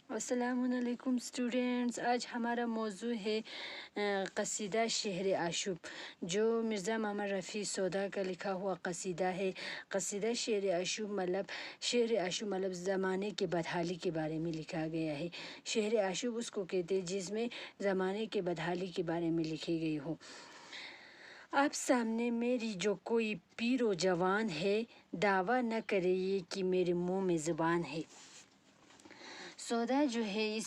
السلام علیکم اسٹوڈینٹس، آج ہمارا موضوع ہے قصیدہ شہر آشوب، جو مرزا محمد رفیع سودا کا لکھا ہوا قصیدہ ہے۔ قصیدہ شہر آشوب مطلب زمانے کے بدحالی کے بارے میں لکھا گیا ہے۔ شہر آشوب اس کو کہتے ہیں جس میں زمانے کے بدحالی کے بارے میں لکھی گئی ہو۔ آپ سامنے میری جو کوئی پیر و جوان ہے، دعویٰ نہ کرے یہ کہ میرے منہ میں زبان ہے۔ سودا جو ہے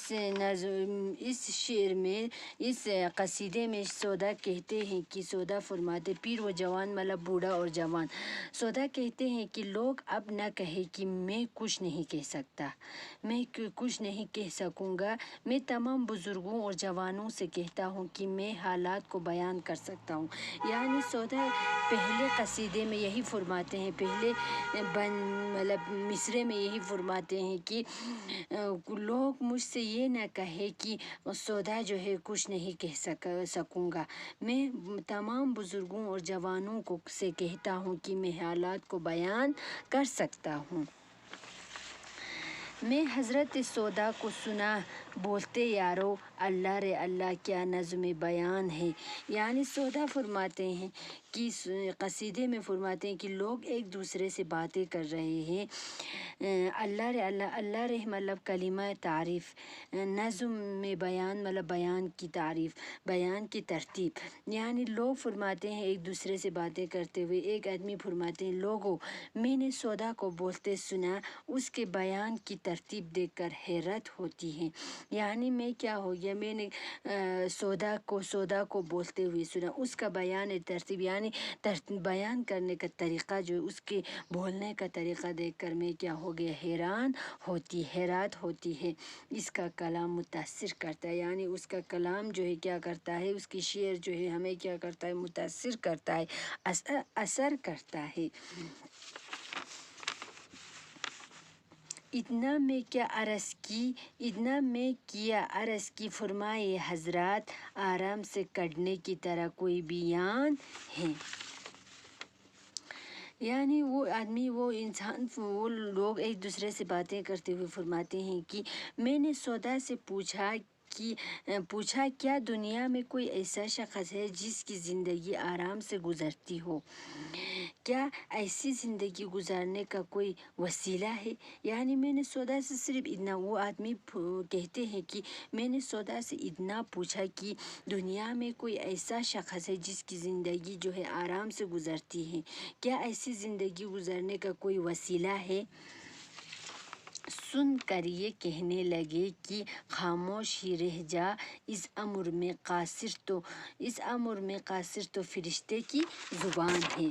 اس شعر میں، اس قصیدے میں سودا کہتے ہیں کہ سودا فرماتے پیر و جوان مطلب بوڑھا اور جوان۔ سودا کہتے ہیں کہ لوگ اب نہ کہے کہ میں کچھ نہیں کہہ سکتا، میں کچھ نہیں کہہ سکوں گا۔ میں تمام بزرگوں اور جوانوں سے کہتا ہوں کہ میں حالات کو بیان کر سکتا ہوں۔ یعنی سودا پہلے قصیدے میں یہی فرماتے ہیں، پہلے مطلب مصرے میں یہی فرماتے ہیں کہ لوگ مجھ سے یہ نہ کہے کہ سودا جو ہے کچھ نہیں کہہ سکوں گا۔ میں تمام بزرگوں اور جوانوں سے کہتا ہوں کہ میں حالات کو بیان کر سکتا ہوں۔ میں حضرت سودا کو سنا بولتے یارو، اللہ رے اللہ کیا نظم بیان ہے۔ یعنی سودا فرماتے ہیں کہ قصیدے میں فرماتے ہیں کہ لوگ ایک دوسرے سے باتیں کر رہے ہیں۔ اللہ رے اللہ، اللہ رے مطلب کلمہ تعریف، نظم میں بیان مطلب بیان کی تعریف، بیان کی ترتیب۔ یعنی لوگ فرماتے ہیں ایک دوسرے سے باتیں کرتے ہوئے، ایک آدمی فرماتے ہیں لوگوں میں نے سودا کو بولتے سنا، اس کے بیان کی ترتیب دیکھ کر حیرت ہوتی ہے۔ یعنی میں کیا ہو گیا، میں نے سودا کو بولتے ہوئے سنا، اس کا بیان ترتیب یعنی بیان کرنے کا طریقہ جو اس کے بولنے کا طریقہ دیکھ کر میں کیا ہو گیا، حیرات ہوتی ہے۔ اس کا کلام متاثر کرتا ہے، یعنی اس کا کلام جو ہے کیا کرتا ہے، اس کی شعر جو ہے ہمیں کیا کرتا ہے، متاثر کرتا ہے، اثر کرتا ہے۔ اتنا میں کیا عرض کی فرمائے حضرات، آرام سے کڑنے کی طرح کوئی بیان ہے۔ یعنی وہ آدمی، وہ انسان، وہ لوگ ایک دوسرے سے باتیں کرتے ہوئے فرماتے ہیں کہ میں نے سودا سے پوچھا کیا دنیا میں کوئی ایسا شخص ہے جس کی زندگی آرام سے گزرتی ہو؟ کیا ایسی زندگی گزارنے کا کوئی وسیلہ ہے؟ یعنی میں نے سودا سے صرف اتنا، وہ آدمی کہتے ہیں کہ میں نے سودا سے اتنا پوچھا کہ دنیا میں کوئی ایسا شخص ہے جس کی زندگی جو ہے آرام سے گزرتی ہے، کیا ایسی زندگی گزارنے کا کوئی وسیلہ ہے؟ سن کر یہ کہنے لگے کہ خاموش ہی رہ جا، اس امر میں قاصر تو فرشتے کی زبان ہے۔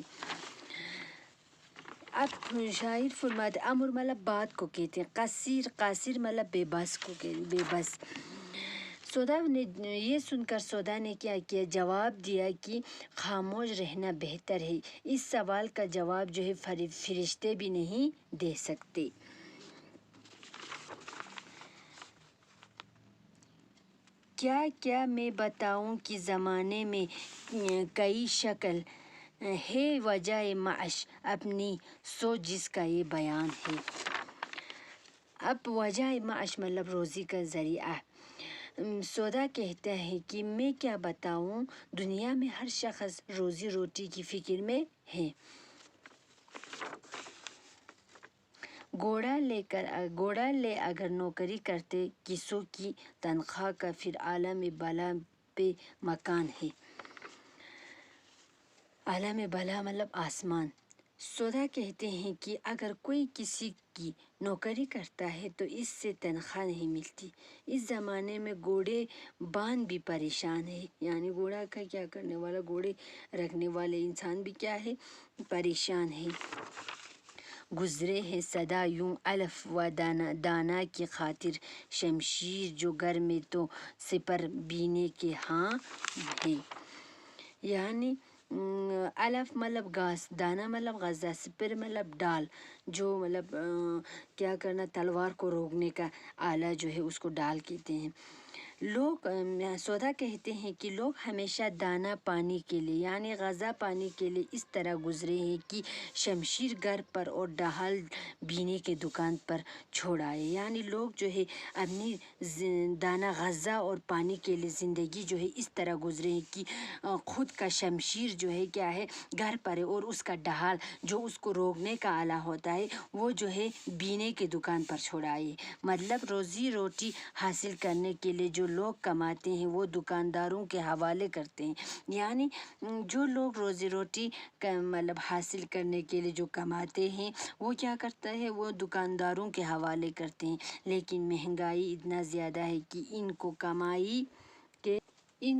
اب شاعر فرماتے امر مطلب بات کو کہتے ہیں، قاصر مطلب بے بس۔ سودا نے یہ سن کر سودا نے کیا کیا، جواب دیا کہ خاموش رہنا بہتر ہے، اس سوال کا جواب جو ہے فرشتے بھی نہیں دے سکتے۔ کیا میں بتاؤں کہ زمانے میں کئی شکل ہے، وجہ معاش اپنی سو جس کا یہ بیان ہے۔ اب وجہ معاش مطلب روزی کا ذریعہ۔ سودا کہتا ہے کہ میں کیا بتاؤں، دنیا میں ہر شخص روزی روٹی کی فکر میں ہے۔ گھوڑا لے اگر نوکری کرتے کسوں کی تنخواہ کا، پھر عالم بالا پہ مکان ہے۔ عالم بالا مطلب آسمان۔ سودا کہتے ہیں کہ اگر کوئی کسی کی نوکری کرتا ہے تو اس سے تنخواہ نہیں ملتی۔ اس زمانے میں گھوڑے بان بھی پریشان ہے، یعنی گھوڑا کا کیا کرنے والا، گھوڑے رکھنے والے انسان بھی کیا ہے، پریشان ہے۔ گزرے ہیں صدا یوں الف و دانا کی خاطر، شمشیر جو گھر میں تو سپر بینے کے ہاں ہے۔ یعنی الف مطلب گھاس، دانا مطلب غذا، سپر مطلب ڈال، جو مطلب کیا کرنا، تلوار کو روکنے کا آلہ جو ہے اس کو ڈال کہتے ہیں۔ لوگ سودا کہتے ہیں کہ لوگ ہمیشہ دانہ پانی کے لیے یعنی غذا پانی کے لیے اس طرح گزرے ہیں کہ شمشیر گھر پر اور ڈھال بینے کے دکان پر چھوڑ آئے، یعنی لوگ جو ہے اپنی دانہ غذا اور پانی کے لیے زندگی جو ہے اس طرح گزرے ہیں کہ خود کا شمشیر جو ہے کیا ہے گھر پر ہے، اور اس کا ڈھال جو اس کو روکنے کا آلہ ہوتا ہے وہ جو ہے بینے کے دکان پر چھوڑائے۔ مطلب روزی روٹی حاصل کرنے کے لیے جو لوگ کماتے ہیں وہ دکانداروں کے حوالے کرتے ہیں، یعنی جو لوگ روزی روٹی مطلب حاصل کرنے کے لیے جو کماتے ہیں وہ کیا کرتا ہے، وہ دکانداروں کے حوالے کرتے ہیں۔ لیکن مہنگائی اتنا زیادہ ہے کہ ان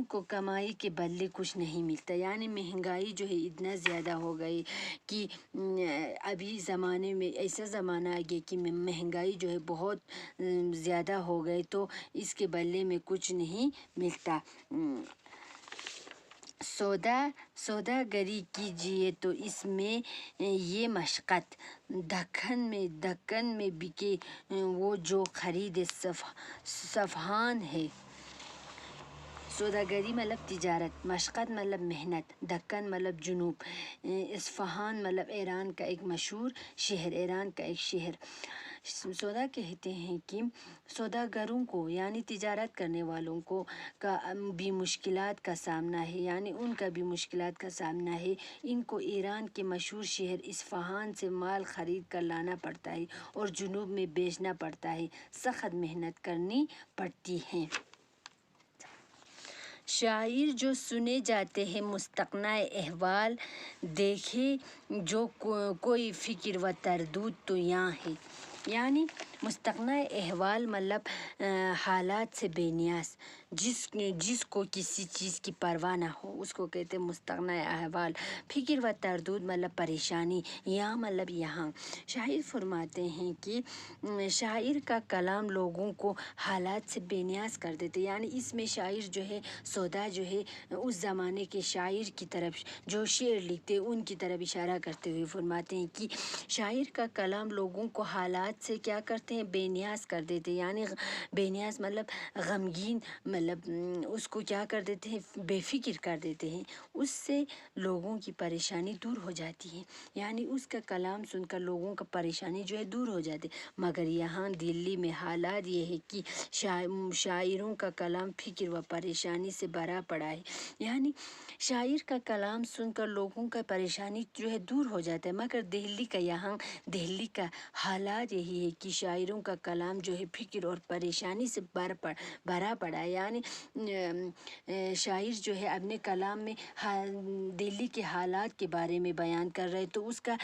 کو کمائی کے بدلے کچھ نہیں ملتا، یعنی مہنگائی جو ہے اتنا زیادہ ہو گئی کہ ابھی زمانے میں ایسا زمانہ آ گیا کہ مہنگائی جو ہے بہت زیادہ ہو گئی تو اس کے بدلے میں کچھ نہیں ملتا۔ سوداگری کیجیے تو اس میں یہ مشقت دکن میں بکے وہ جو خرید صفحان ہے۔ سوداگری مطلب تجارت، مشقت مطلب محنت، دکن مطلب جنوب، اصفہان مطلب ایران کا ایک مشہور شہر۔ سودا کہتے ہیں کہ سوداگروں کو یعنی تجارت کرنے والوں کو کا بھی مشکلات کا سامنا ہے، یعنی ان کا بھی مشکلات کا سامنا ہے۔ ان کو ایران کے مشہور شہر اصفہان سے مال خرید کر لانا پڑتا ہے اور جنوب میں بیچنا پڑتا ہے، سخت محنت کرنی پڑتی ہے۔ شاعر جو سنے جاتے ہیں مستغنی احوال، دیکھے جو کوئی فکر و تردد تو یاں ہے، یعنی مستغنی احوال مطلب حالات سے بے نیاز، جس کو کسی چیز کی پرواہ نہ ہو اس کو کہتے ہیں مستغنی احوال۔ فکر و تردد مطلب پریشانی، یہاں مطلب یہاں۔ شاعر فرماتے ہیں کہ شاعر کا کلام لوگوں کو حالات سے بے نیاز کر دیتے، یعنی اس میں شاعر جو ہے سودا جو ہے اس زمانے کے شاعر کی طرف جو شعر لکھتے ان کی طرف اشارہ کرتے ہوئے فرماتے ہیں کہ شاعر کا کلام لوگوں کو حالات سے کیا کرتے ہیں بے نیاز کر دیتے، یعنی بے نیاز مطلب غمگین، مطلب اس کو کیا کر دیتے ہیں بے فکر کر دیتے ہیں، اس سے لوگوں کی پریشانی دور ہو جاتی ہے، یعنی اس کا کلام سن کر لوگوں کا پریشانی جو ہے دور ہو جاتے۔ مگر یہاں دلی میں حالات یہ ہے کہ شاعروں کا کلام فکر و پریشانی سے بھرا پڑا ہے، یعنی شاعر کا کلام سن کر لوگوں کا پریشانی جو ہے دور ہو جاتا ہے، مگر دہلی کا حالات یہی ہے کہ شاعروں کا کلام جو ہے فکر اور پریشانی سے بھرا پڑا ہے، یعنی شاعر جو ہے اپنے کلام میں دہلی کے حالات کے بارے میں بیان کر رہے تو اس کا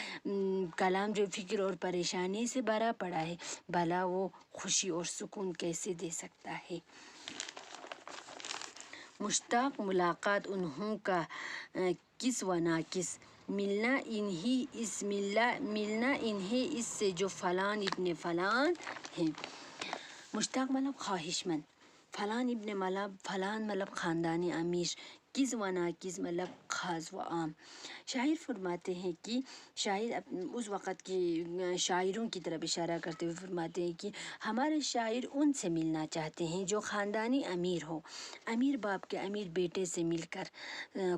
کلام جو فکر اور پریشانی سے بھرا پڑا ہے، بھلا وہ خوشی اور سکون کیسے دے سکتا ہے۔ مشتاق ملاقات انہوں کا کس و ناکس، ملنا انہیں اس سے جو فلان ابن فلان ہیں۔ مشتاق مطلب خواہش مند، فلان ابن مطلب فلان مطلب خاندانی امیر، کس و ناکس مطلب خاص و عام۔ شاعر فرماتے ہیں کہ شاعر اس وقت کے شاعروں کی طرف اشارہ کرتے ہوئے فرماتے ہیں کہ ہمارے شاعر ان سے ملنا چاہتے ہیں جو خاندانی امیر ہو، امیر باپ کے امیر بیٹے سے مل کر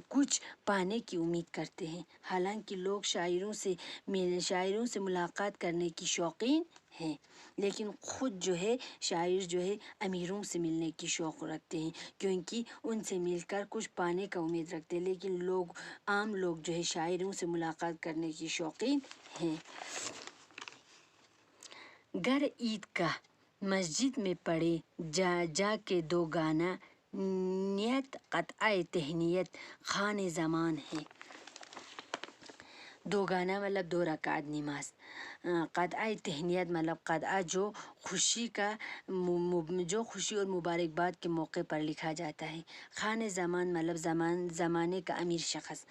کچھ پانے کی امید کرتے ہیں۔ حالانکہ لوگ شاعروں سے ملاقات کرنے کی شوقین ہیں، لیکن خود جو ہے شاعر جو ہے امیروں سے ملنے کی شوق رکھتے ہیں کیونکہ ان سے مل کر کچھ پانے کا امید رکھتے ہیں، لیکن عام لوگ جو ہے شاعروں سے ملاقات کرنے کی شوقین ہیں۔ گر عید کا مسجد میں پڑھے جا کے دو گانا، نیت قطع تہنیت خوان زمان ہے۔ دو گانا مطلب 2 رکعت نماز، قطع تہنیت مطلب قطع جو خوشی اور مبارکباد کے موقع پر لکھا جاتا ہے، خوان زمان مطلب زمانے کا امیر شخص۔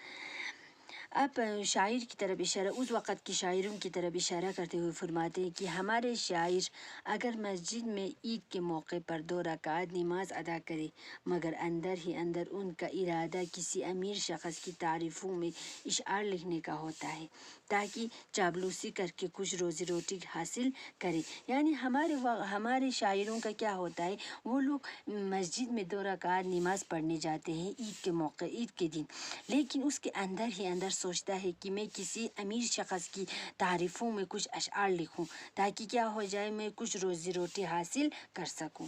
اب شاعر کی طرف اشارہ، اس وقت کی شاعروں کی طرف اشارہ کرتے ہوئے فرماتے ہیں کہ ہمارے شاعر اگر مسجد میں عید کے موقع پر 2 رکعت نماز ادا کرے مگر اندر ہی اندر ان کا ارادہ کسی امیر شخص کی تعریفوں میں اشعار لکھنے کا ہوتا ہے تاکہ چاپلوسی کر کے کچھ روزی روٹی حاصل کرے، یعنی ہمارے شاعروں کا کیا ہوتا ہے، وہ لوگ مسجد میں 2 رکعت نماز پڑھنے جاتے ہیں عید کے موقع، عید کے دن، لیکن اس کے اندر ہی اندر سوچتا ہے کہ میں کسی امیر شخص کی تعریفوں میں کچھ اشعار لکھوں تاکہ کیا ہو جائے، میں کچھ روزی روٹی حاصل کر سکوں۔